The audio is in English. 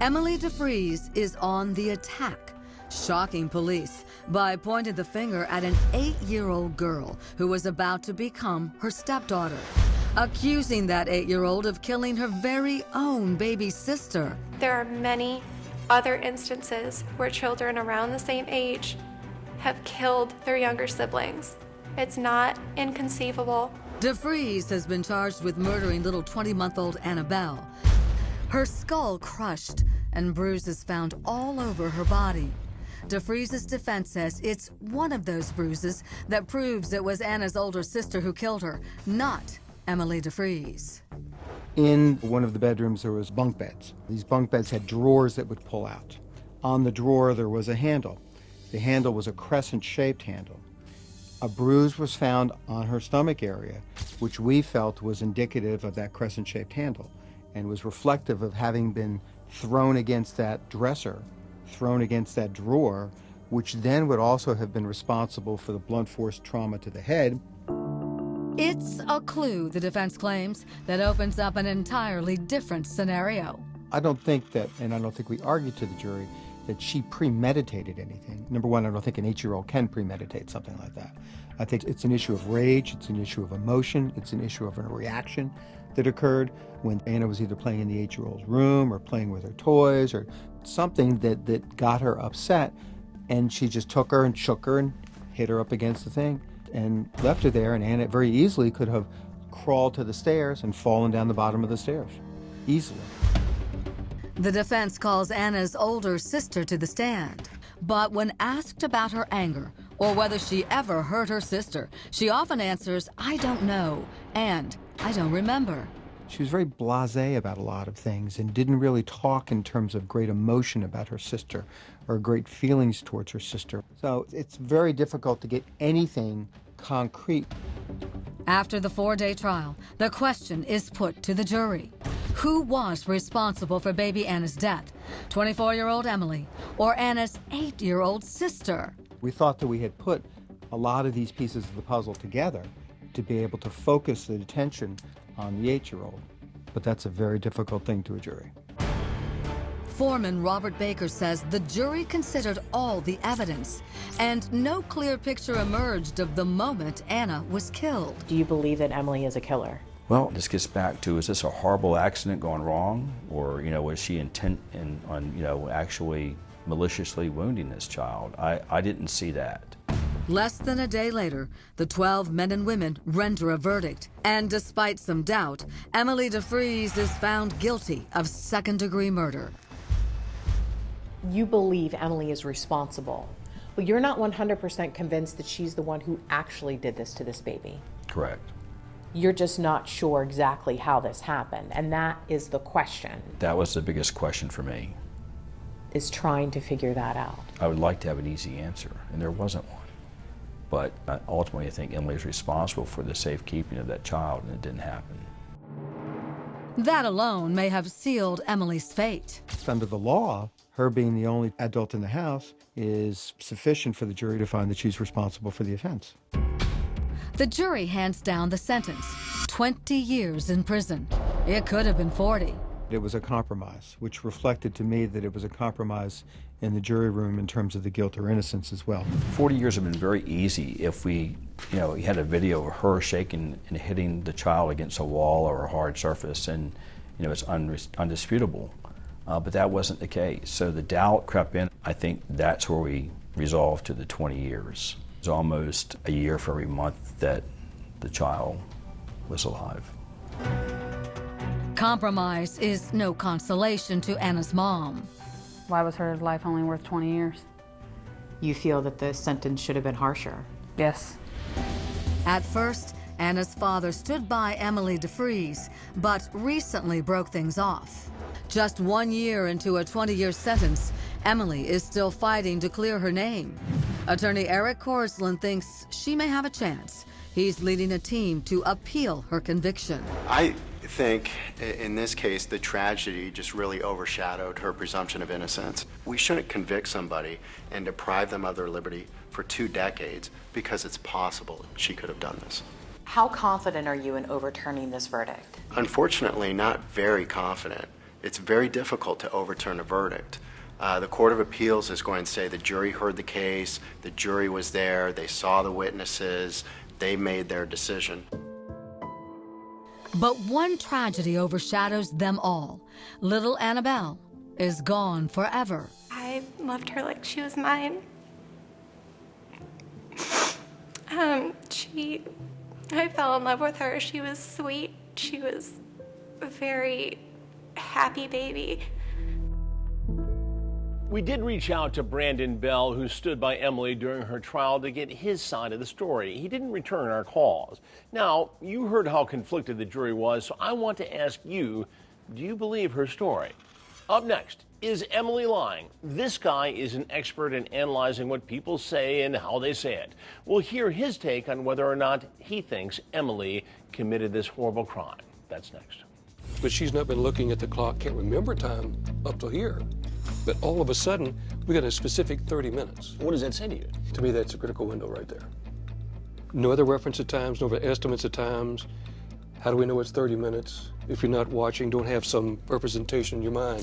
Emily Defries is on the attack, shocking police by pointing the finger at an 8-year-old girl who was about to become her stepdaughter, accusing that 8-year-old of killing her very own baby sister. There are many other instances where children around the same age have killed their younger siblings. It's not inconceivable. Defries has been charged with murdering little 20-month-old Annabelle. Her skull crushed and bruises found all over her body. Defries' defense says it's one of those bruises that proves it was Anna's older sister who killed her, not Emily Defries. In one of the bedrooms, there was bunk beds. These bunk beds had drawers that would pull out. On the drawer, there was a handle. The handle was a crescent-shaped handle. A bruise was found on her stomach area, which we felt was indicative of that crescent-shaped handle and was reflective of having been thrown against that dresser, thrown against that drawer, which then would also have been responsible for the blunt force trauma to the head. It's a clue, the defense claims, that opens up an entirely different scenario. I don't think that, and I don't think we argued to the jury, that she premeditated anything. Number one, I don't think an 8-year-old can premeditate something like that. I think it's an issue of rage, it's an issue of emotion, it's an issue of a reaction that occurred when Anna was either playing in the 8-year-old's room or playing with her toys or something that got her upset, and she just took her and shook her and hit her up against the thing and left her there, and Anna very easily could have crawled to the stairs and fallen down the bottom of the stairs, easily. The defense calls Anna's older sister to the stand. But when asked about her anger or whether she ever hurt her sister, she often answers, "I don't know," and "I don't remember." She was very blasé about a lot of things and didn't really talk in terms of great emotion about her sister or great feelings towards her sister. So it's very difficult to get anything concrete. After the 4-day trial, the question is put to the jury. Who was responsible for baby Anna's death? 24-year-old Emily or Anna's 8-year-old sister? We thought that we had put a lot of these pieces of the puzzle together to be able to focus the attention on the 8-year-old. But that's a very difficult thing to a jury. Foreman Robert Baker says the jury considered all the evidence, and no clear picture emerged of the moment Anna was killed. Do you believe that Emily is a killer? Well, this gets back to, is this a horrible accident gone wrong? Or, was she intent on, actually maliciously wounding this child? I didn't see that. Less than a day later, the 12 men and women render a verdict. And despite some doubt, Emily Defries is found guilty of second-degree murder. You believe Emily is responsible, but you're not 100% convinced that she's the one who actually did this to this baby. Correct. You're just not sure exactly how this happened, and that is the question. That was the biggest question for me. Is trying to figure that out. I would like to have an easy answer, and there wasn't one. But ultimately, I think Emily's responsible for the safekeeping of that child, and it didn't happen. That alone may have sealed Emily's fate. Under the law, her being the only adult in the house is sufficient for the jury to find that she's responsible for the offense. The jury hands down the sentence, 20 years in prison. It could have been 40. It was a compromise, which reflected to me that it was a compromise in the jury room in terms of the guilt or innocence as well. 40 years have been very easy if we had a video of her shaking and hitting the child against a wall or a hard surface, and it's undisputable. But that wasn't the case. So the doubt crept in. I think that's where we resolved to the 20 years. It was almost a year for every month that the child was alive. Compromise is no consolation to Anna's mom. Why was her life only worth 20 years? You feel that the sentence should have been harsher? Yes. At first, Anna's father stood by Emily Defries, but recently broke things off. Just 1 year into a 20-year sentence, Emily is still fighting to clear her name. Attorney Eric Korsland thinks she may have a chance. He's leading a team to appeal her conviction. I think in this case, the tragedy just really overshadowed her presumption of innocence. We shouldn't convict somebody and deprive them of their liberty for 2 decades because it's possible she could have done this. How confident are you in overturning this verdict? Unfortunately, not very confident. it's very difficult to overturn a verdict. The Court of Appeals is going to say the jury heard the case, the jury was there, they saw the witnesses, they made their decision. But one tragedy overshadows them all. Little Annabelle is gone forever. I loved her like she was mine. I fell in love with her. She was sweet. She was a very happy baby. We did reach out to Brandon Bell, who stood by Emily during her trial, to get his side of the story. He didn't return our calls. Now, you heard how conflicted the jury was, so I want to ask you, do you believe her story? Up next, is Emily lying? This guy is an expert in analyzing what people say and how they say it. We'll hear his take on whether or not he thinks Emily committed this horrible crime. That's next. But she's not been looking at the clock, can't remember time up till here. But all of a sudden, we got a specific 30 minutes. What does that say to you? To me, that's a critical window right there. No other reference at times, no other estimates at times. How do we know it's 30 minutes? If you're not watching, don't have some representation in your mind.